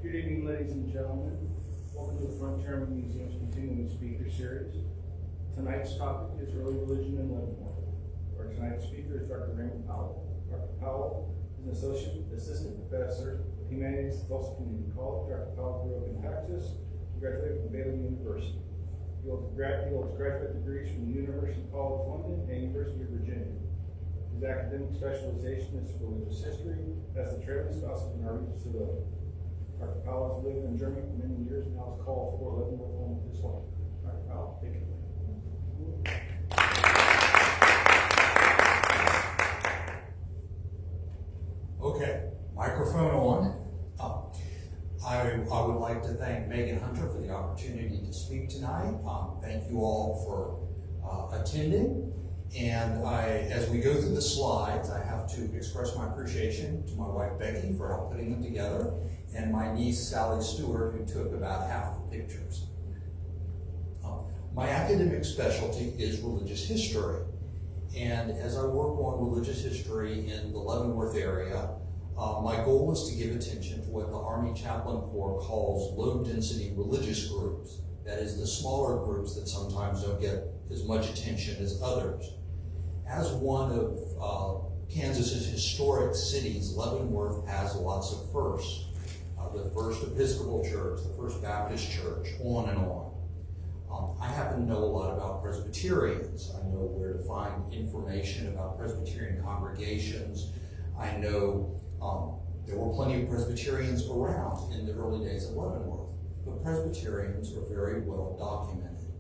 Good evening, ladies and gentlemen. Welcome to the Frontier Museum's continuing speaker series. Tonight's topic is early religion in Leavenworth. Our tonight's speaker is Dr. Raymond Powell. Dr. Powell is an assistant professor of humanities at Tulsa Community College. Dr. Powell grew up in Texas and graduated from Baylor University. He holds graduate degrees from the University College London and University of Virginia. His academic specialization is religious history as the trailing spouse of an Army civilian. Dr. Powell has lived in Germany for many years and now is called for Leavenworth home with his wife. Dr. Powell, take it away. Okay, microphone on. I would like to thank Megan Hunter for the opportunity to speak tonight. Thank you all for attending. And as we go through the slides, I have to express my appreciation to my wife Becky for help putting them together, and my niece Sally Stewart, who took about half the pictures. My academic specialty is religious history. And as I work on religious history in the Leavenworth area, my goal is to give attention to what the Army Chaplain Corps calls low-density religious groups. That is, the smaller groups that sometimes don't get as much attention as others. As one of Kansas's historic cities, Leavenworth has lots of firsts. The First Episcopal Church, the First Baptist Church, on and on. I happen to know a lot about Presbyterians. I know where to find information about Presbyterian congregations. I know there were plenty of Presbyterians around in the early days of Leavenworth, but Presbyterians are very well documented.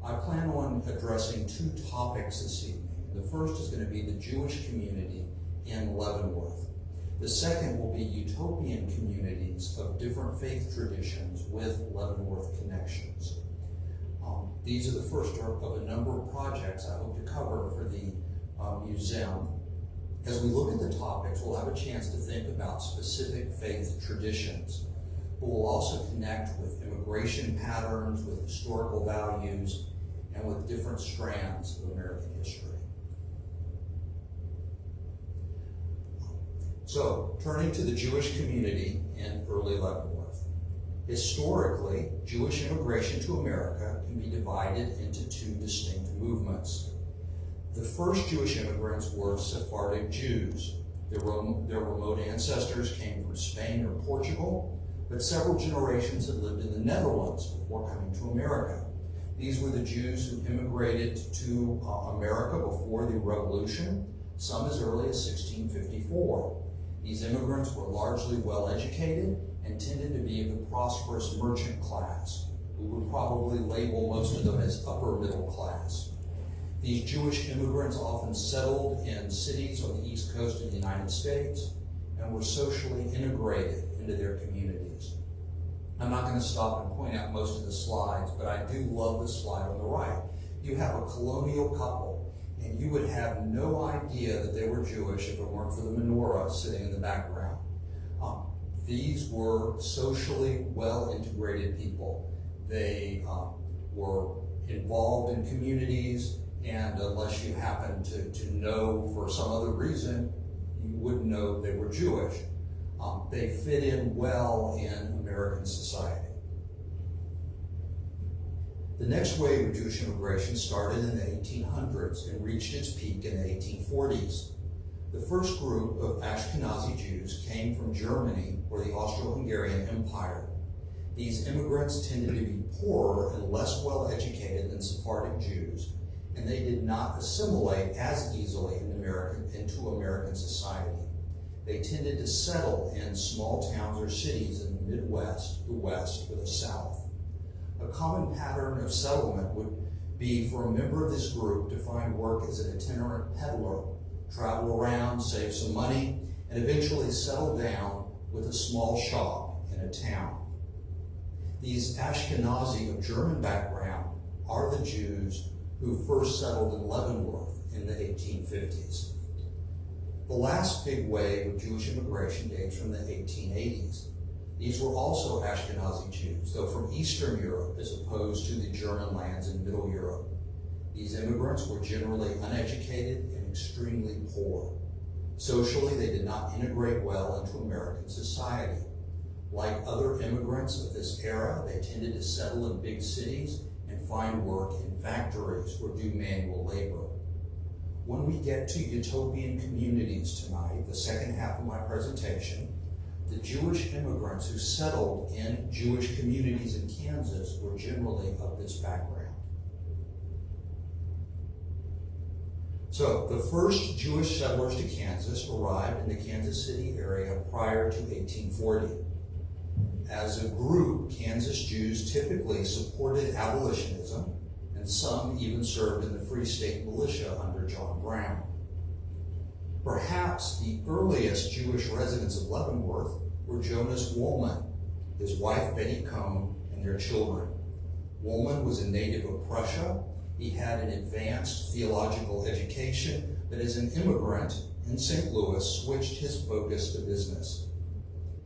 I plan on addressing two topics this evening. The first is going to be the Jewish community in Leavenworth. The second will be utopian communities of different faith traditions with Leavenworth connections. These are the first of a number of projects I hope to cover for the museum. As we look at the topics, we'll have a chance to think about specific faith traditions, but we'll also connect with immigration patterns, with historical values, and with different strands of American history. So, turning to the Jewish community in early Leavenworth. Historically, Jewish immigration to America can be divided into two distinct movements. The first Jewish immigrants were Sephardic Jews. Their remote ancestors came from Spain or Portugal, but several generations had lived in the Netherlands before coming to America. These were the Jews who immigrated to America before the Revolution, some as early as 1654. These immigrants were largely well-educated and tended to be of the prosperous merchant class. We would probably label most of them as upper middle class. These Jewish immigrants often settled in cities on the East Coast of the United States and were socially integrated into their communities. I'm not going to stop and point out most of the slides, but I do love the slide on the right. You have a colonial couple, and you would have no idea that they were Jewish if it weren't for the menorah sitting in the background. These were socially well-integrated people. They were involved in communities, and unless you happen to know for some other reason, you wouldn't know they were Jewish. They fit in well in American society. The next wave of Jewish immigration started in the 1800s and reached its peak in the 1840s. The first group of Ashkenazi Jews came from Germany or the Austro-Hungarian Empire. These immigrants tended to be poorer and less well-educated than Sephardic Jews, and they did not assimilate as easily into American society. They tended to settle in small towns or cities in the Midwest, the West, or the South. A common pattern of settlement would be for a member of this group to find work as an itinerant peddler, travel around, save some money, and eventually settle down with a small shop in a town. These Ashkenazi of German background are the Jews who first settled in Leavenworth in the 1850s. The last big wave of Jewish immigration dates from the 1880s. These were also Ashkenazi Jews, though from Eastern Europe as opposed to the German lands in Middle Europe. These immigrants were generally uneducated and extremely poor. Socially, they did not integrate well into American society. Like other immigrants of this era, they tended to settle in big cities and find work in factories or do manual labor. When we get to utopian communities tonight, the second half of my presentation, the Jewish immigrants who settled in Jewish communities in Kansas were generally of this background. So the first Jewish settlers to Kansas arrived in the Kansas City area prior to 1840. As a group, Kansas Jews typically supported abolitionism, and some even served in the Free State Militia under John Brown. Perhaps the earliest Jewish residents of Leavenworth were Jonas Woolman, his wife Betty Cohn, and their children. Woolman was a native of Prussia. He had an advanced theological education, but as an immigrant in St. Louis, switched his focus to business.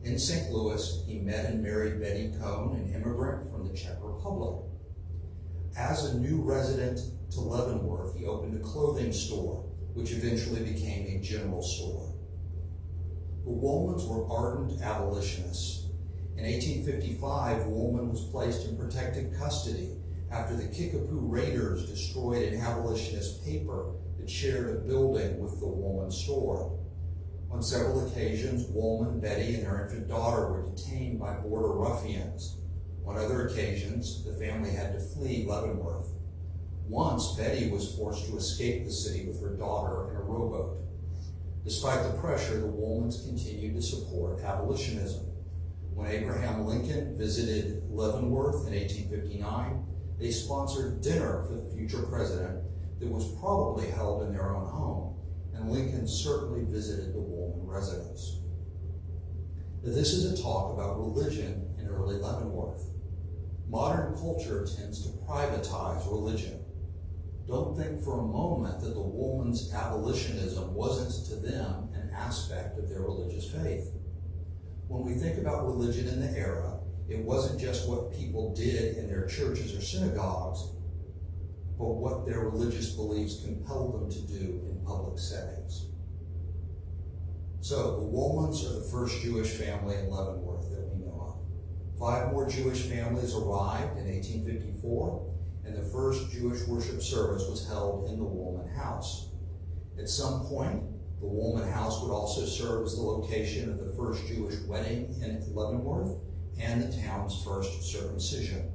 In St. Louis, he met and married Betty Cohn, an immigrant from the Czech Republic. As a new resident to Leavenworth, he opened a clothing store, which eventually became a general store. The Woolmans were ardent abolitionists. In 1855, Woolman was placed in protective custody after the Kickapoo Raiders destroyed an abolitionist paper that shared a building with the Woolman store. On several occasions, Woolman, Betty, and their infant daughter were detained by border ruffians. On other occasions, the family had to flee Leavenworth. Once, Betty was forced to escape the city with her daughter in a rowboat. Despite the pressure, the Woolmans continued to support abolitionism. When Abraham Lincoln visited Leavenworth in 1859, they sponsored dinner for the future president that was probably held in their own home, and Lincoln certainly visited the Woolman residence. Now, this is a talk about religion in early Leavenworth. Modern culture tends to privatize religion. Don't think for a moment that the Woolman's abolitionism wasn't to them an aspect of their religious faith. When we think about religion in the era, it wasn't just what people did in their churches or synagogues, but what their religious beliefs compelled them to do in public settings. So the Woolmans are the first Jewish family in Leavenworth that we know of. 5 more Jewish families arrived in 1854, and the first Jewish worship service was held in the Woolman house. At some point, the Woolman house would also serve as the location of the first Jewish wedding in Leavenworth and the town's first circumcision.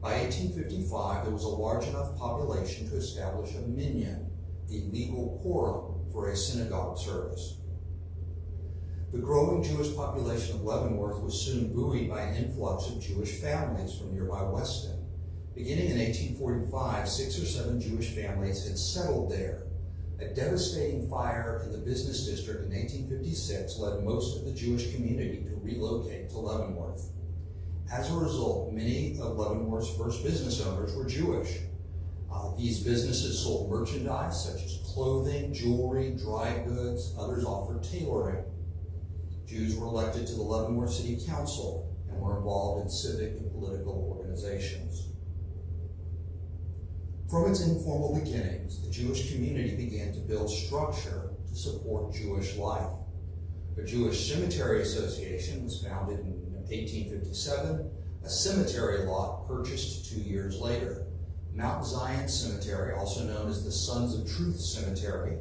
By 1855, there was a large enough population to establish a minyan, the legal quorum for a synagogue service. The growing Jewish population of Leavenworth was soon buoyed by an influx of Jewish families from nearby Weston. Beginning in 1845, 6 or 7 Jewish families had settled there. A devastating fire in the business district in 1856 led most of the Jewish community to relocate to Leavenworth. As a result, many of Leavenworth's first business owners were Jewish. These businesses sold merchandise such as clothing, jewelry, dry goods. Others offered tailoring. Jews were elected to the Leavenworth City Council and were involved in civic and political organizations. From its informal beginnings, the Jewish community began to build structure to support Jewish life. A Jewish Cemetery Association was founded in 1857, a cemetery lot purchased 2 years later. Mount Zion Cemetery, also known as the Sons of Truth Cemetery,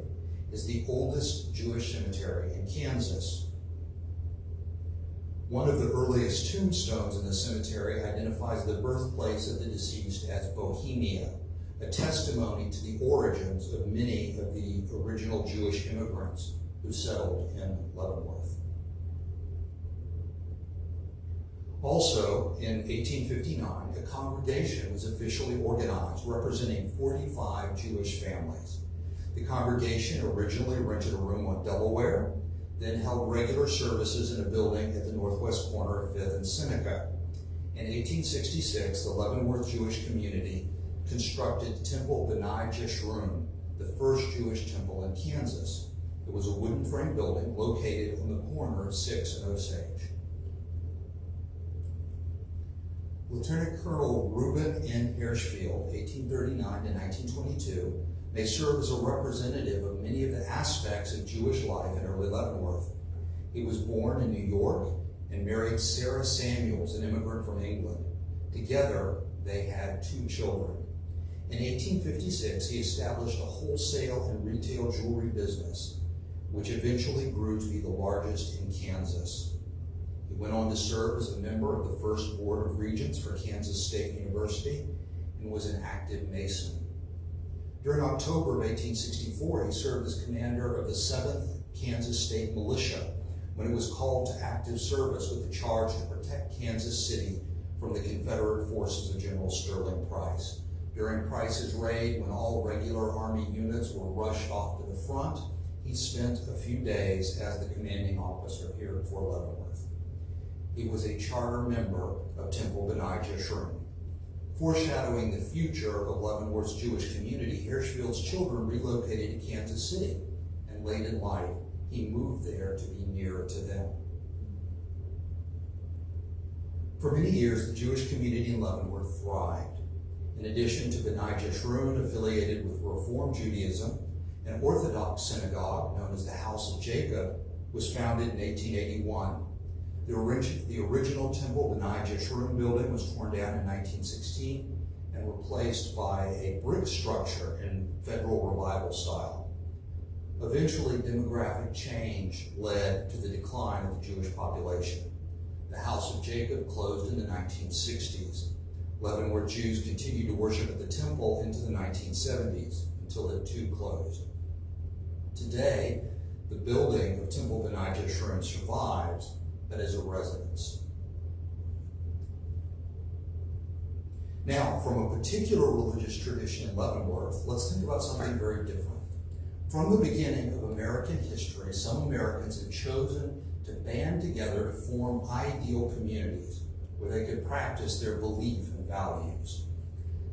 is the oldest Jewish cemetery in Kansas. One of the earliest tombstones in the cemetery identifies the birthplace of the deceased as Bohemia, a testimony to the origins of many of the original Jewish immigrants who settled in Leavenworth. Also, in 1859, a congregation was officially organized representing 45 Jewish families. The congregation originally rented a room on Delaware, then held regular services in a building at the northwest corner of 5th and Seneca. In 1866, the Leavenworth Jewish community constructed Temple B'nai Jeshurun, the first Jewish temple in Kansas. It was a wooden frame building located on the corner of 6th and Osage. Lieutenant Colonel Reuben N. Hirschfield, 1839 to 1922, may serve as a representative of many of the aspects of Jewish life in early Leavenworth. He was born in New York and married Sarah Samuels, an immigrant from England. Together, they had 2 children. In 1856, he established a wholesale and retail jewelry business, which eventually grew to be the largest in Kansas. He went on to serve as a member of the first Board of Regents for Kansas State University and was an active Mason. During October of 1864, he served as commander of the 7th Kansas State Militia when it was called to active service with the charge to protect Kansas City from the Confederate forces of General Sterling Price. During Price's raid, when all regular Army units were rushed off to the front, he spent a few days as the commanding officer here at Fort Leavenworth. He was a charter member of Temple B'nai Jeshurun. Foreshadowing the future of Leavenworth's Jewish community, Hirschfield's children relocated to Kansas City, and late in life, he moved there to be nearer to them. For many years, the Jewish community in Leavenworth thrived. In addition to B'nai Jeshurun, affiliated with Reform Judaism, an Orthodox synagogue known as the House of Jacob was founded in 1881. The original Temple B'nai Jeshurun building was torn down in 1916 and replaced by a brick structure in Federal Revival style. Eventually, demographic change led to the decline of the Jewish population. The House of Jacob closed in the 1960s. Leavenworth Jews continued to worship at the temple into the 1970s until it too closed. Today, the building of Temple B'nai Jeshurun survives, but as a residence. Now, from a particular religious tradition in Leavenworth, let's think about something very different. From the beginning of American history, some Americans have chosen to band together to form ideal communities where they could practice their belief and values.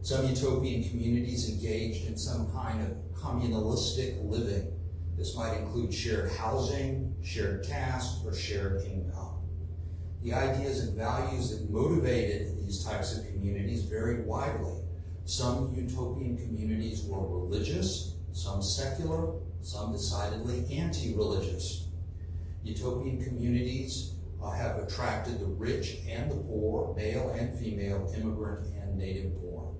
Some utopian communities engaged in some kind of communalistic living. This might include shared housing, shared tasks, or shared income. The ideas and values that motivated these types of communities varied widely. Some utopian communities were religious, some secular, some decidedly anti-religious. Utopian communities have attracted the rich and the poor, male and female, immigrant and native born.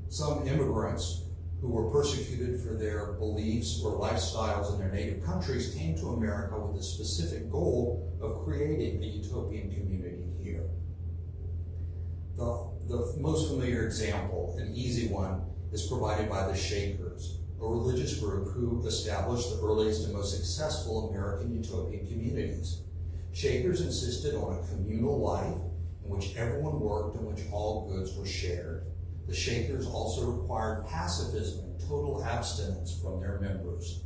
Some immigrants who were persecuted for their beliefs or lifestyles in their native countries came to America with the specific goal of creating a utopian community here. The most familiar example, an easy one, is provided by the Shakers, a religious group who established the earliest and most successful American utopian communities. Shakers insisted on a communal life in which everyone worked and in which all goods were shared. The Shakers also required pacifism and total abstinence from their members.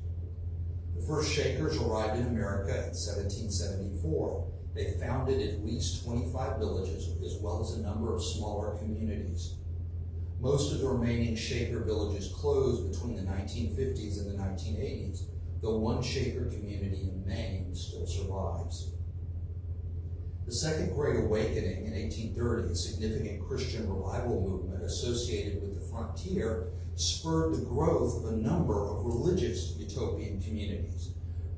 The first Shakers arrived in America in 1774. They founded at least 25 villages as well as a number of smaller communities. Most of the remaining Shaker villages closed between the 1950s and the 1980s, though one Shaker community in Maine still survives. The Second Great Awakening in 1830, a significant Christian revival movement associated with the frontier, spurred the growth of a number of religious utopian communities.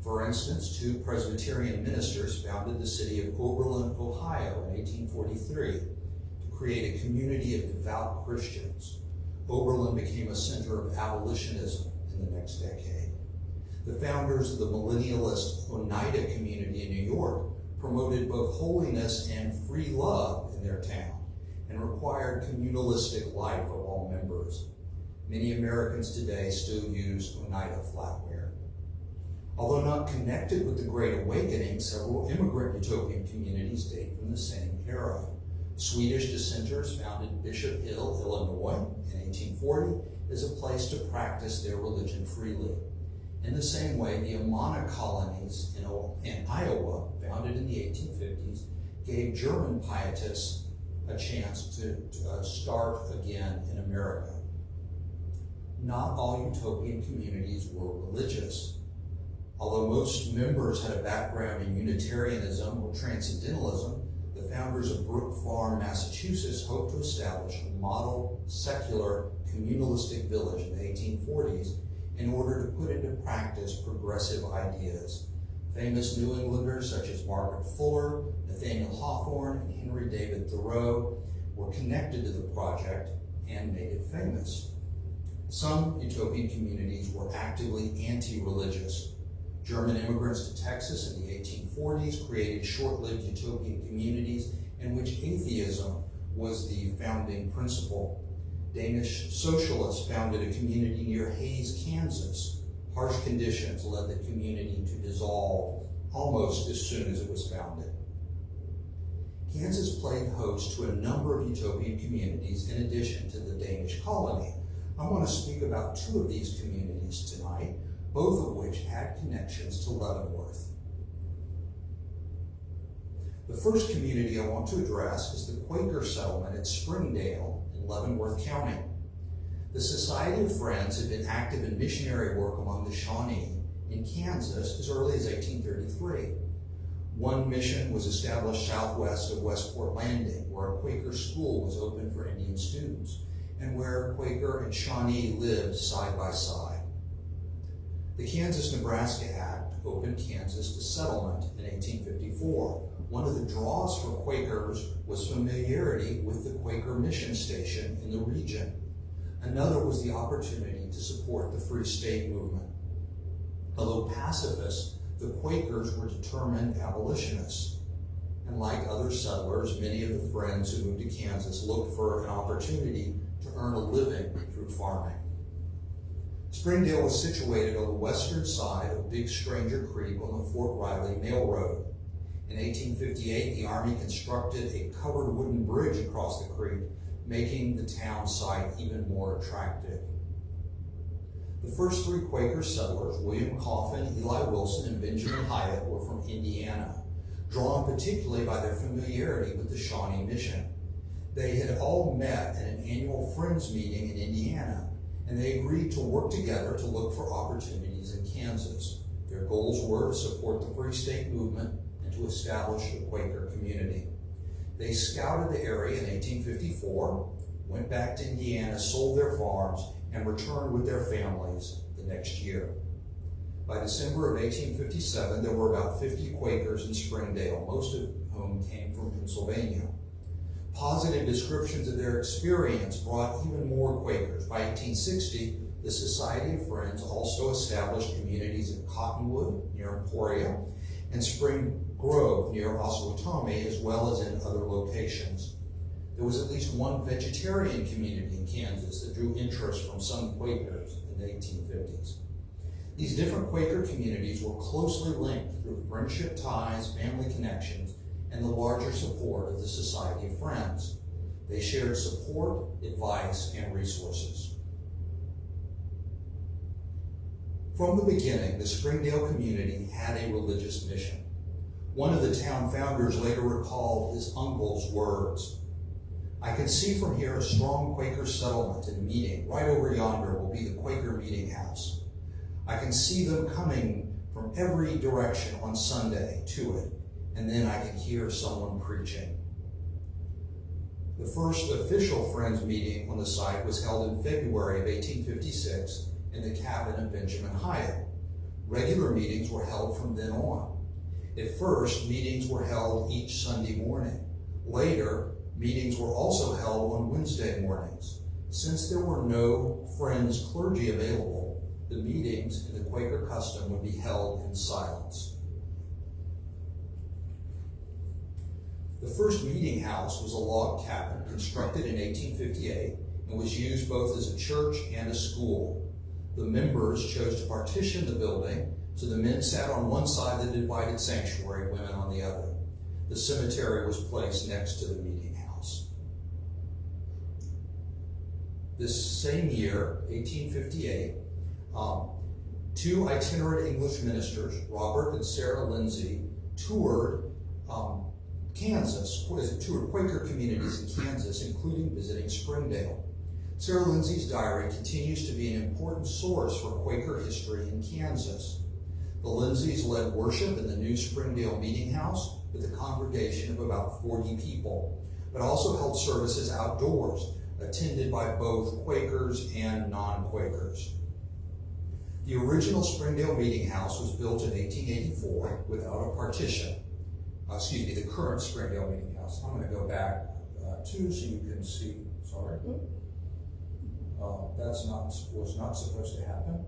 For instance, 2 Presbyterian ministers founded the city of Oberlin, Ohio in 1843 to create a community of devout Christians. Oberlin became a center of abolitionism in the next decade. The founders of the millennialist Oneida community in New York promoted both holiness and free love in their town and required communalistic life of all members. Many Americans today still use Oneida flatware. Although not connected with the Great Awakening, several immigrant utopian communities date from the same era. Swedish dissenters founded Bishop Hill, Illinois in 1840 as a place to practice their religion freely. In the same way, the Amana colonies in Iowa, founded in the 1850s, gave German pietists a chance to start again in America. Not all utopian communities were religious. Although most members had a background in Unitarianism or Transcendentalism, the founders of Brook Farm, Massachusetts, hoped to establish a model, secular, communalistic village in the 1840s in order to put into practice progressive ideas. Famous New Englanders such as Margaret Fuller, Nathaniel Alcorn and Henry David Thoreau were connected to the project and made it famous. Some utopian communities were actively anti-religious. German immigrants to Texas in the 1840s created short-lived utopian communities in which atheism was the founding principle. Danish socialists founded a community near Hays, Kansas. Harsh conditions led the community to dissolve almost as soon as it was founded. Kansas played host to a number of utopian communities in addition to the Danish colony. I want to speak about two of these communities tonight, both of which had connections to Leavenworth. The first community I want to address is the Quaker settlement at Springdale in Leavenworth County. The Society of Friends had been active in missionary work among the Shawnee in Kansas as early as 1833. One mission was established southwest of Westport Landing, where a Quaker school was open for Indian students, and where Quaker and Shawnee lived side by side. The Kansas-Nebraska Act opened Kansas to settlement in 1854. One of the draws for Quakers was familiarity with the Quaker mission station in the region. Another was the opportunity to support the Free State movement. Although pacifists, the Quakers were determined abolitionists. And like other settlers, many of the Friends who moved to Kansas looked for an opportunity to earn a living through farming. Springdale was situated on the western side of Big Stranger Creek on the Fort Riley Mail Road. In 1858, the Army constructed a covered wooden bridge across the creek, making the town site even more attractive. The first three Quaker settlers, William Coffin, Eli Wilson, and Benjamin Hyatt, were from Indiana, drawn particularly by their familiarity with the Shawnee mission. They had all met at an annual Friends meeting in Indiana, and they agreed to work together to look for opportunities in Kansas. Their goals were to support the Free State movement and to establish a Quaker community. They scouted the area in 1854, went back to Indiana, sold their farms, and returned with their families the next year. By December of 1857, there were about 50 Quakers in Springdale, most of whom came from Pennsylvania. Positive descriptions of their experience brought even more Quakers. By 1860, the Society of Friends also established communities in Cottonwood, near Emporia, and Spring Grove, near Osawatomie, as well as in other locations. There was at least one vegetarian community in Kansas that drew interest from some Quakers in the 1850s. These different Quaker communities were closely linked through friendship ties, family connections, and the larger support of the Society of Friends. They shared support, advice, and resources. From the beginning, the Springdale community had a religious mission. One of the town founders later recalled his uncle's words, "I can see from here a strong Quaker settlement and meeting. Right over yonder will be the Quaker meeting house. I can see them coming from every direction on Sunday to it, and then I can hear someone preaching." The first official Friends meeting on the site was held in February of 1856 in the cabin of Benjamin Hyatt. Regular meetings were held from then on. At first, meetings were held each Sunday morning. Later, meetings were also held on Wednesday mornings. Since there were no Friends clergy available, the meetings in the Quaker custom would be held in silence. The first meeting house was a log cabin constructed in 1858 and was used both as a church and a school. The members chose to partition the building, so the men sat on one side of the divided sanctuary, women on the other. The cemetery was placed next to the meeting house. This same year, 1858, two itinerant English ministers, Robert and Sarah Lindsay, toured toured Quaker communities in Kansas, including visiting Springdale. Sarah Lindsay's diary continues to be an important source for Quaker history in Kansas. The Lindsays led worship in the new Springdale Meeting House with a congregation of about 40 people, but also held services outdoors, attended by both Quakers and non-Quakers. The original Springdale Meeting House was built in 1884 without a partition. the current Springdale Meeting House. I'm going to go back too, so you can see. Sorry, was not supposed to happen.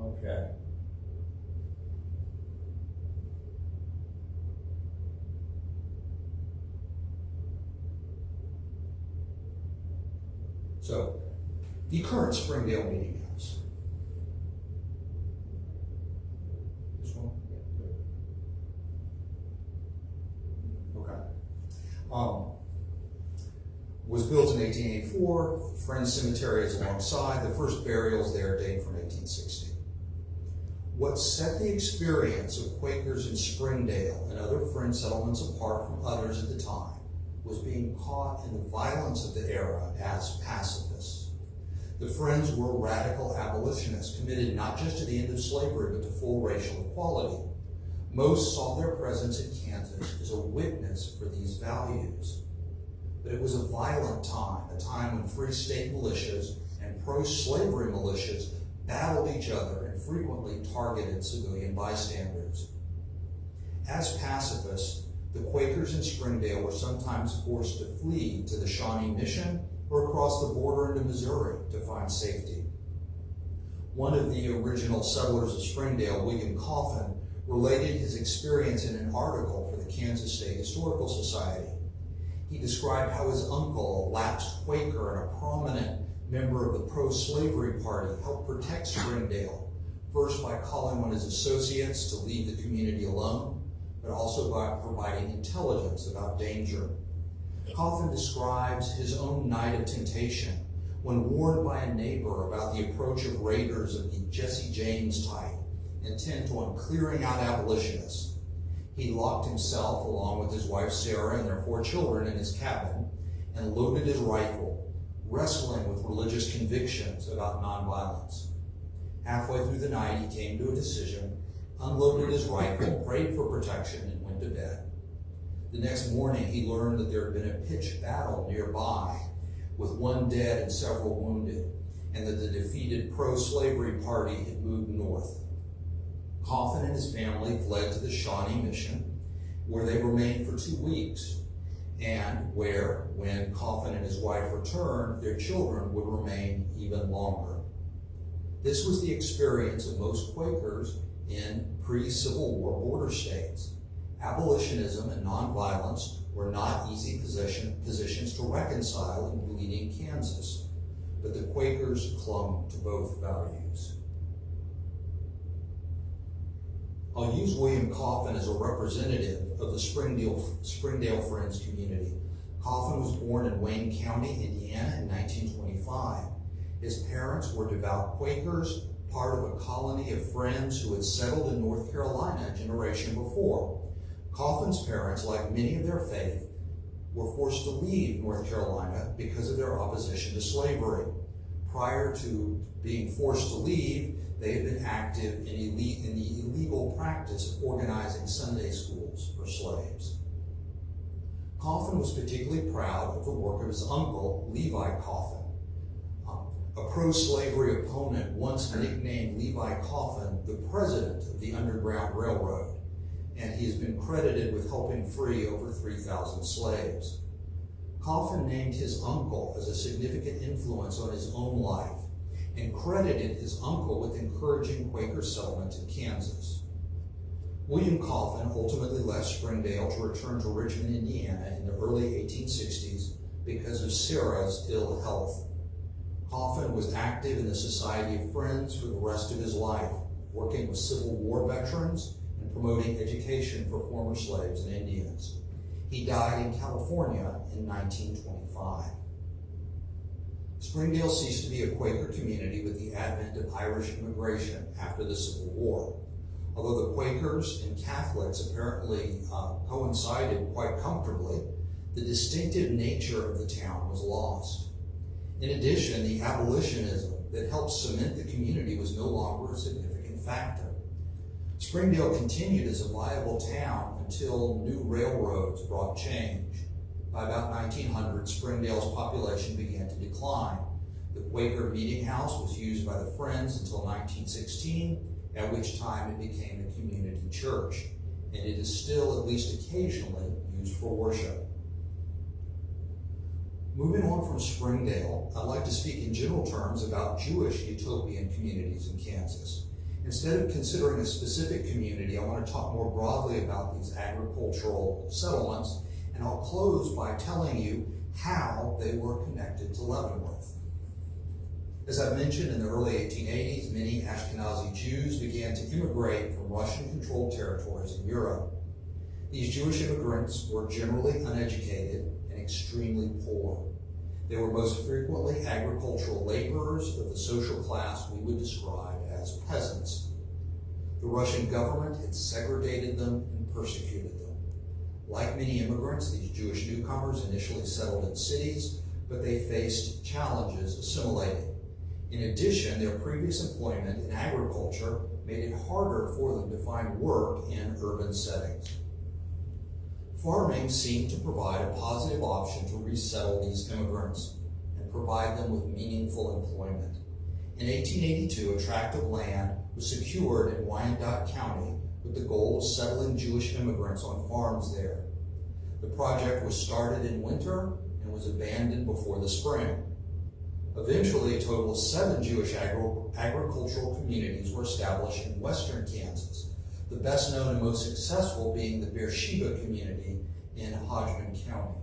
Okay. So, the current Springdale Meeting House. This one? Okay. Was built in 1884. Friends Cemetery is alongside. The first burials there date from 1860. What set the experience of Quakers in Springdale and other Friends settlements apart from others at the time was being caught in the violence of the era as pacifists. The Friends were radical abolitionists committed not just to the end of slavery, but to full racial equality. Most saw their presence in Kansas as a witness for these values. But it was a violent time, a time when free state militias and pro-slavery militias battled each other and frequently targeted civilian bystanders. As pacifists, the Quakers in Springdale were sometimes forced to flee to the Shawnee Mission or across the border into Missouri to find safety. One of the original settlers of Springdale, William Coffin, related his experience in an article for the Kansas State Historical Society. He described how his uncle, a lapsed Quaker and a prominent member of the pro-slavery party, helped protect Springdale, first by calling on his associates to leave the community alone, but also by providing intelligence about danger. Coffin describes his own night of temptation when warned by a neighbor about the approach of raiders of the Jesse James type, intent on clearing out abolitionists. He locked himself, along with his wife Sarah and their 4 children, in his cabin and loaded his rifle, wrestling with religious convictions about nonviolence. Halfway through the night, he came to a decision, unloaded his rifle, prayed for protection, and went to bed. The next morning, he learned that there had been a pitched battle nearby, with 1 dead and several wounded, and that the defeated pro-slavery party had moved north. Coffin and his family fled to the Shawnee Mission, where they remained for 2 weeks, and where, when Coffin and his wife returned, their children would remain even longer. This was the experience of most Quakers in pre-Civil War border states. Abolitionism and nonviolence were not easy positions to reconcile in bleeding Kansas, but the Quakers clung to both values. I'll use William Coffin as a representative of the Springdale Friends community. Coffin was born in Wayne County, Indiana in 1925. His parents were devout Quakers, part of a colony of Friends who had settled in North Carolina a generation before. Coffin's parents, like many of their faith, were forced to leave North Carolina because of their opposition to slavery. Prior to being forced to leave, they had been active in the illegal practice of organizing Sunday schools for slaves. Coffin was particularly proud of the work of his uncle, Levi Coffin. A pro-slavery opponent once nicknamed Levi Coffin the president of the Underground Railroad, and he has been credited with helping free over 3,000 slaves. Coffin named his uncle as a significant influence on his own life and credited his uncle with encouraging Quaker settlement in Kansas. William Coffin ultimately left Springdale to return to Richmond, Indiana in the early 1860s because of Sarah's ill health. Coffin was active in the Society of Friends for the rest of his life, working with Civil War veterans and promoting education for former slaves and Indians. He died in California in 1925. Springdale ceased to be a Quaker community with the advent of Irish immigration after the Civil War. Although the Quakers and Catholics apparently coincided quite comfortably, the distinctive nature of the town was lost. In addition, the abolitionism that helped cement the community was no longer a significant factor. Springdale continued as a viable town until new railroads brought change. By about 1900, Springdale's population began to decline. The Quaker Meeting House was used by the Friends until 1916, at which time it became a community church. and it is still, at least occasionally, used for worship. Moving on from Springdale, I'd like to speak in general terms about Jewish utopian communities in Kansas. Instead of considering a specific community, I want to talk more broadly about these agricultural settlements, and I'll close by telling you how they were connected to Leavenworth. As I mentioned, in the early 1880s, many Ashkenazi Jews began to immigrate from Russian-controlled territories in Europe. These Jewish immigrants were generally uneducated and extremely poor. They were most frequently agricultural laborers of the social class we would describe as peasants. The Russian government had segregated them and persecuted them. Like many immigrants, these Jewish newcomers initially settled in cities, but they faced challenges assimilating. In addition, their previous employment in agriculture made it harder for them to find work in urban settings. Farming seemed to provide a positive option to resettle these immigrants and provide them with meaningful employment. In 1882, a tract of land was secured in Wyandotte County with the goal of settling Jewish immigrants on farms there. The project was started in winter and was abandoned before the spring. Eventually, a total of 7 Jewish agricultural communities were established in western Kansas, the best known and most successful being the Beersheba community in Hodgman County.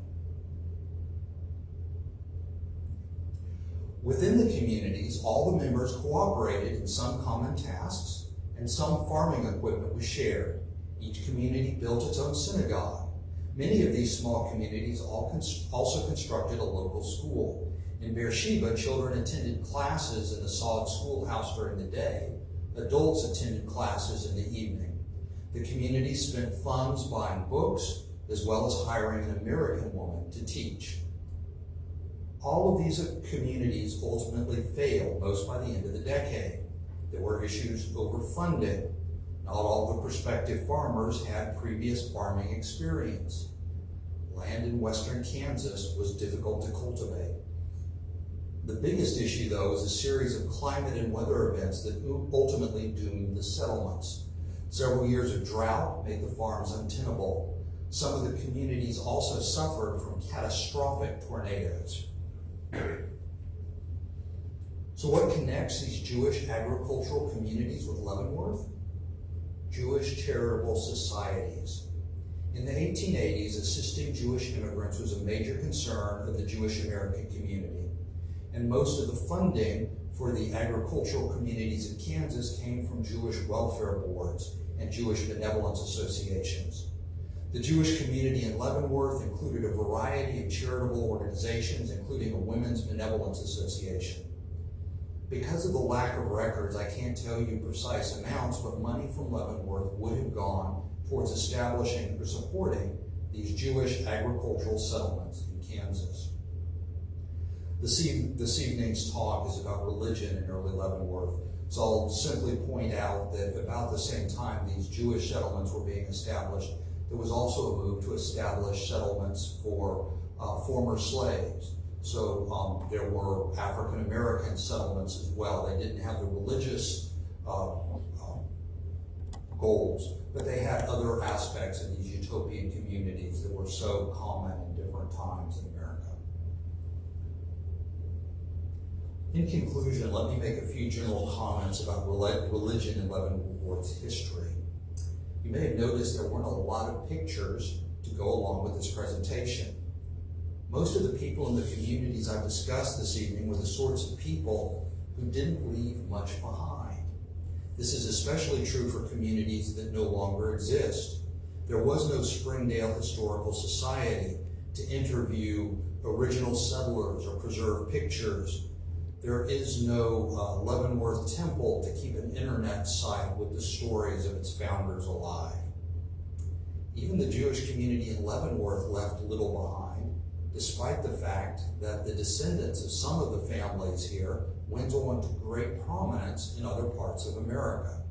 Within the communities, all the members cooperated in some common tasks, and some farming equipment was shared. Each community built its own synagogue. Many of these small communities also constructed a local school. In Beersheba, children attended classes in the sod schoolhouse during the day. Adults attended classes in the evening. The community spent funds buying books, as well as hiring an American woman to teach. All of these communities ultimately failed, most by the end of the decade. There were issues over funding. Not all the prospective farmers had previous farming experience. Land in western Kansas was difficult to cultivate. The biggest issue, though, was a series of climate and weather events that ultimately doomed the settlements. Several years of drought made the farms untenable. Some of the communities also suffered from catastrophic tornadoes. So what connects these Jewish agricultural communities with Leavenworth? Jewish charitable societies. In the 1880s, assisting Jewish immigrants was a major concern of the Jewish American community, and most of the funding for the agricultural communities in Kansas came from Jewish welfare boards and Jewish benevolence associations. The Jewish community in Leavenworth included a variety of charitable organizations, including a women's benevolence association. Because of the lack of records, I can't tell you precise amounts, but money from Leavenworth would have gone towards establishing or supporting these Jewish agricultural settlements in Kansas. This evening's talk is about religion in early Leavenworth, so I'll simply point out that about the same time these Jewish settlements were being established, there was also a move to establish settlements for former slaves. So there were African American settlements as well. They didn't have the religious goals, but they had other aspects of these utopian communities that were so common in different times in America. In conclusion, let me make a few general comments about religion in Leavenworth's history. You may have noticed there weren't a lot of pictures to go along with this presentation. Most of the people in the communities I've discussed this evening were the sorts of people who didn't leave much behind. This is especially true for communities that no longer exist. There was no Springdale Historical Society to interview original settlers or preserve pictures. There is no Leavenworth Temple to keep an internet site with the stories of its founders alive. Even the Jewish community in Leavenworth left little behind, despite the fact that the descendants of some of the families here went on to great prominence in other parts of America.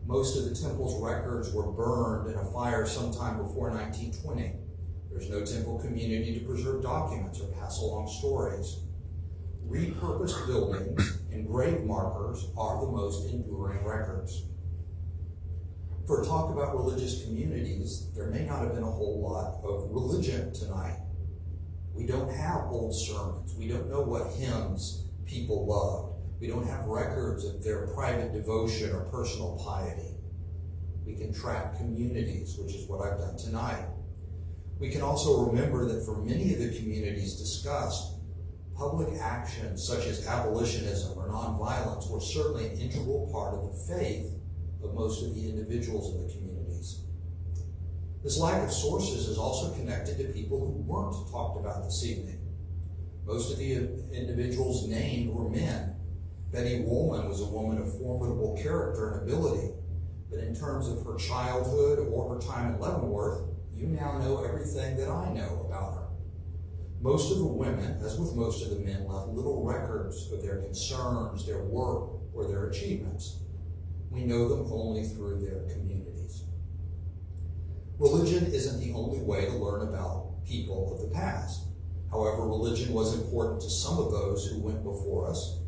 Most of the temple's records were burned in a fire sometime before 1920. There's no temple community to preserve documents or pass along stories. Repurposed buildings and grave markers are the most enduring records. For talk about religious communities, there may not have been a whole lot of religion tonight. We don't have old sermons. We don't know what hymns people loved. We don't have records of their private devotion or personal piety. We can track communities, which is what I've done tonight. We can also remember that for many of the communities discussed, public actions such as abolitionism or nonviolence were certainly an integral part of the faith of most of the individuals in the communities. This lack of sources is also connected to people who weren't talked about this evening. Most of the individuals named were men. Betty Woolman was a woman of formidable character and ability, but in terms of her childhood or her time in Leavenworth, you now know everything that I know about her. Most of the women, as with most of the men, left little records of their concerns, their work, or their achievements. We know them only through their communities. Religion isn't the only way to learn about people of the past. However, religion was important to some of those who went before us.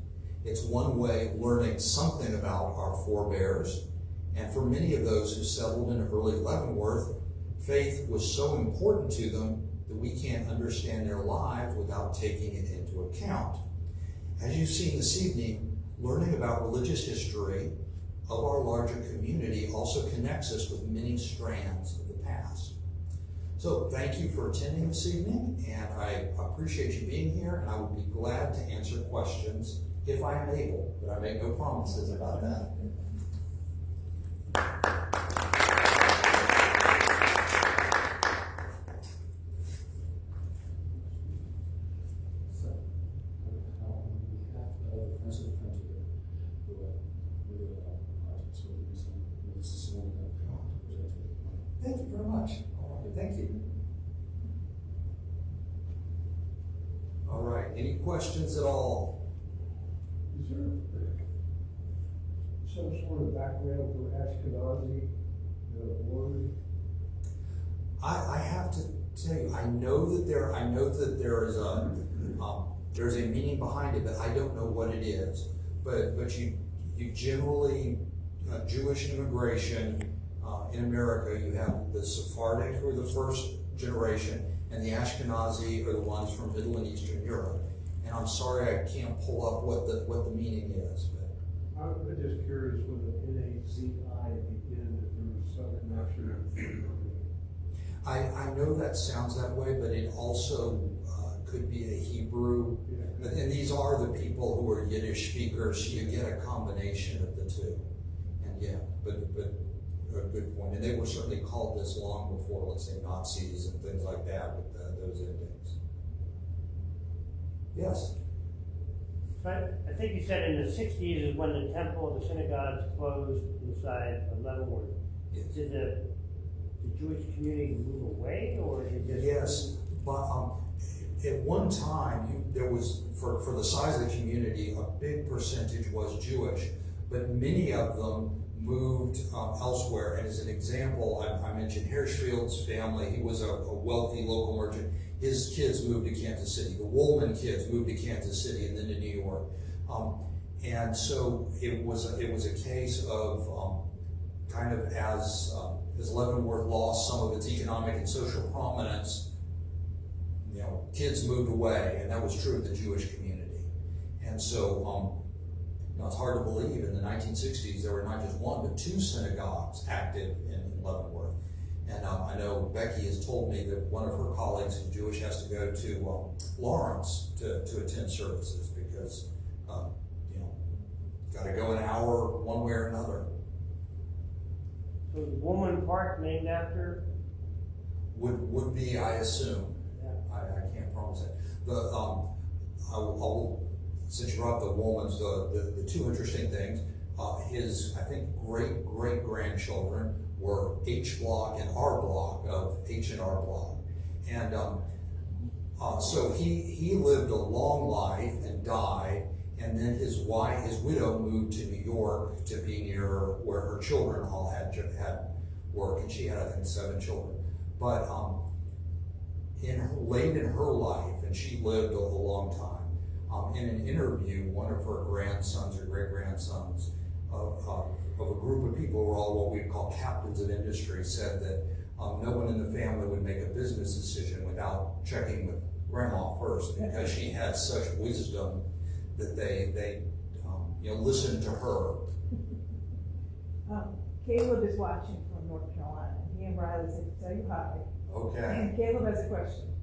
It's one way of learning something about our forebears, and for many of those who settled in early Leavenworth, faith was so important to them that we can't understand their lives without taking it into account. As you've seen this evening, learning about religious history of our larger community also connects us with many strands of the past. So thank you for attending this evening, and I appreciate you being here, and I would be glad to answer questions if I am able, but I make no promises about that. Thank you very much. All right, thank you. All right, any questions at all? Is there some sort of background for Ashkenazi word? I have to tell you, I know that there is a there's a meaning behind it, but I don't know what it is. But you generally Jewish immigration in America, you have the Sephardic, who are the first generation, and the Ashkenazi are the ones from Middle and Eastern Europe. And I'm sorry I can't pull up what the meaning is. But I'm just curious with an N-A-Z-I at the end, if there was some connection. I know that sounds that way, but it also could be a Hebrew. Yeah. And these are the people who are Yiddish speakers, so you get a combination of the two. And yeah, but a good point. And they were certainly called this long before, let's say, Nazis and things like that with those endings. Yes? But I think you said in the 60s is when the temple, the synagogues closed inside of Leavenworth. Yes. Did the Jewish community move away, or did it just... Yes, but at one time, there was, for the size of the community, a big percentage was Jewish, but many of them moved elsewhere. And as an example, I mentioned Hirschfield's family. He was a wealthy local merchant. His kids moved to Kansas City. The Woolman kids moved to Kansas City and then to New York. And so it was a case of kind of as Leavenworth lost some of its economic and social prominence, kids moved away, and that was true of the Jewish community. And so it's hard to believe in the 1960s there were not just one but two synagogues active in Leavenworth. And I know Becky has told me that one of her colleagues who's Jewish has to go to Lawrence to attend services because got to go an hour one way or another. So the Woolman Park named after? Would be, I assume. Yeah. I can't promise it. Since you brought up the Woolmans, the two interesting things, his, I think, great-great-grandchildren were H Block and R Block of H and R Block. And so he lived a long life and died, and then his widow moved to New York to be near where her children all had work, and she had, I think, 7 children. But late in her life, and she lived a long time, in an interview, one of her grandsons or great-grandsons of a group of people who are all what we call captains of industry said that no one in the family would make a business decision without checking with grandma first, because she had such wisdom that they listened to her. Caleb is watching from North Carolina. He and Riley said to tell you hi. Okay. And Caleb has a question.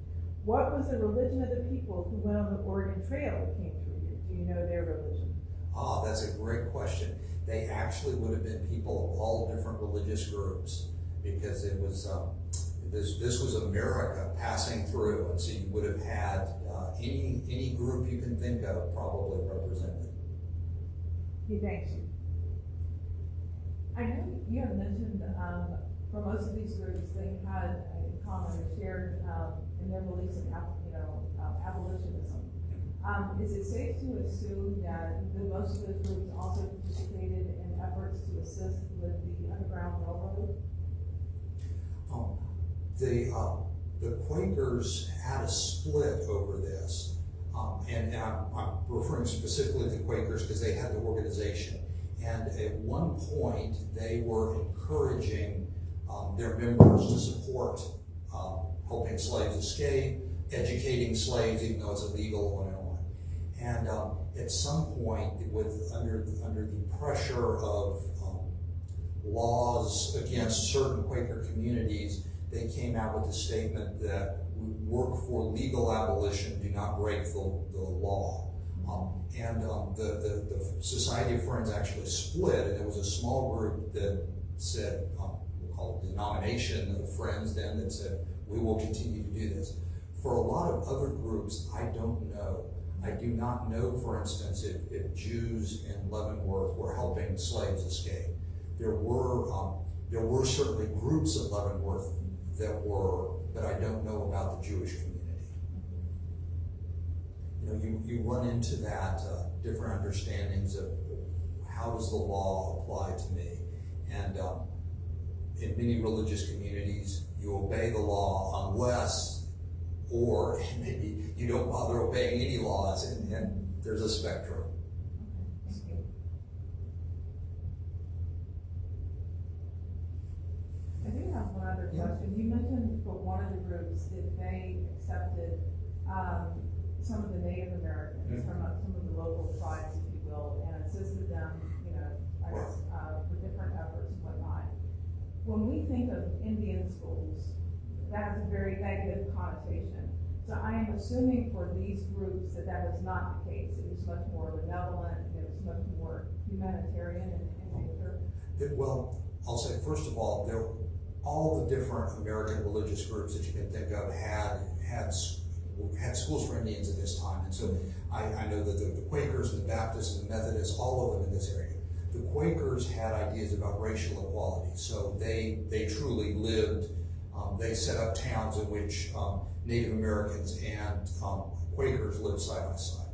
What was the religion of the people who went on the Oregon Trail that came through here? Do you know their religion? Ah, that's a great question. They actually would have been people of all different religious groups, because it was this was America passing through, and so you would have had any group you can think of probably represented. He thanks you. I know you have mentioned, for most of these groups, they had a common or shared, in their beliefs in abolitionism. Is it safe to assume that most of those groups also participated in efforts to assist with the Underground Railroad? The Quakers had a split over this, and I'm referring specifically to the Quakers because they had the organization. And at one point, they were encouraging their members to support helping slaves escape, educating slaves, even though it's illegal, on and on. And at some point, under the pressure of laws against certain Quaker communities, they came out with a statement that we work for legal abolition, do not break the law. The Society of Friends actually split, and it was a small group that said, we'll call it denomination of Friends then, that said, we will continue to do this. For a lot of other groups, I don't know. I do not know, for instance, if Jews in Leavenworth were helping slaves escape. There were certainly groups in Leavenworth that were, but I don't know about the Jewish community. You run into that different understandings of how does the law apply to me, and in many religious communities you obey the law unless, or maybe you don't bother obeying any laws, and there's a spectrum. Thank you. I do have one other question. You mentioned for one of the groups that they accepted some of the Native Americans from some of the local tribes, if you will, and assisted them, I guess, with different efforts and whatnot. When we think of Indian schools, that has a very negative connotation. So I am assuming for these groups that was not the case. It was much more benevolent, it was much more humanitarian in nature. Well, I'll say, first of all, all the different American religious groups that you can think of had schools for Indians at this time. And so I know that the Quakers and the Baptists and the Methodists, all of them in this area. The Quakers had ideas about racial equality. So they truly lived, they set up towns in which Native Americans and Quakers lived side by side.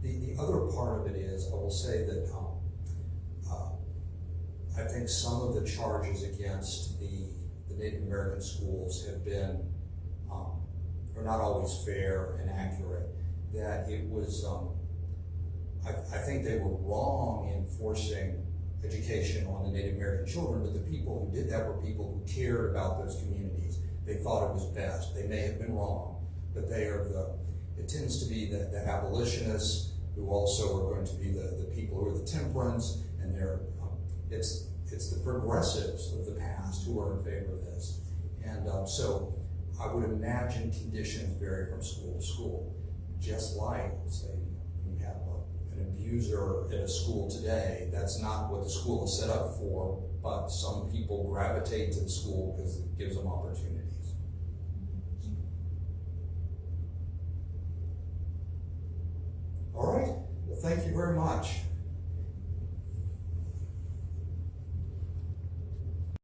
The other part of it is, I will say that I think some of the charges against the Native American schools have been are not always fair and accurate. That it was, I think they were wrong in forcing education on the Native American children, but the people who did that were people who cared about those communities. They thought it was best. They may have been wrong, but they are it tends to be the abolitionists who also are going to be the people who are the temperance, and it's the progressives of the past who are in favor of this. And so I would imagine conditions vary from school to school. Just like, say, you have an abuser at a school today, that's not what the school is set up for, but some people gravitate to the school because it gives them opportunities. All right, well, thank you very much.